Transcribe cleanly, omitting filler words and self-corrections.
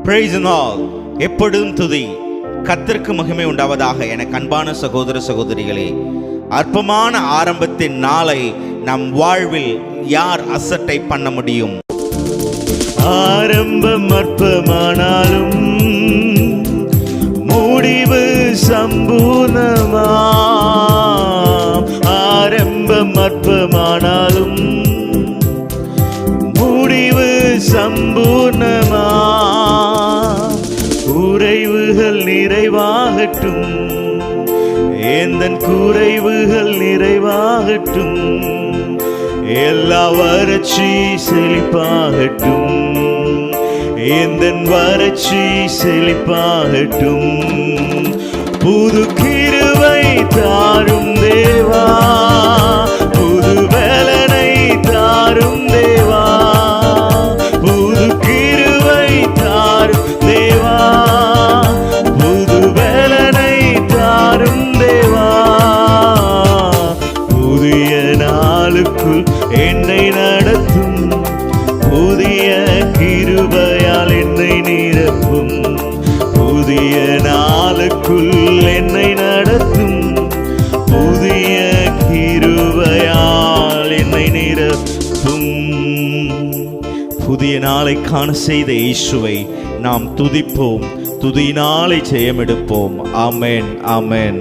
Praise the Lord. எப்பொழுதும் துதி. கர்த்தருக்கு மகிமை உண்டாவதாக. எனக்கு அன்பான சகோதர சகோதரிகளே, அற்பமான ஆரம்பத்தின் நாளை நம் வாழ்வில் யார் அசட்டை பண்ண முடியும்? ஆரம்பம் அற்பமானாலும் முடிவு சம்பூர்ணமா. ஆரம்பம் அற்பமானாலும் முடிவு சம்பூர்ணமா. குறைவுகள் நிறைவாகட்டும், எந்தன் குறைவுகள் நிறைவாகட்டும். எல்லா வறட்சி செழிப்பாகட்டும், எந்தன் வறட்சி செழிப்பாகட்டும். புது கிருபை தாரும் தேவா, புது பலனை தாரும் தேவா. புது கிருபை தாரும் தேவா, புது பலனை தாரும் தேவா. புதிய நாளுக்குள் என்னை நடத்தும், புதிய கிருபையால் என்னை நிரப்பும். புதிய நாளுக்குள் என்னை நடத்தும், புதிய கிருபையால் என்னை நிரப்பும். புதிய நாளை காண செய்த இயேசுவை நாம் துதிப்போம், துதியினாலே ஜெயமெடுப்போம். ஆமென், ஆமென்.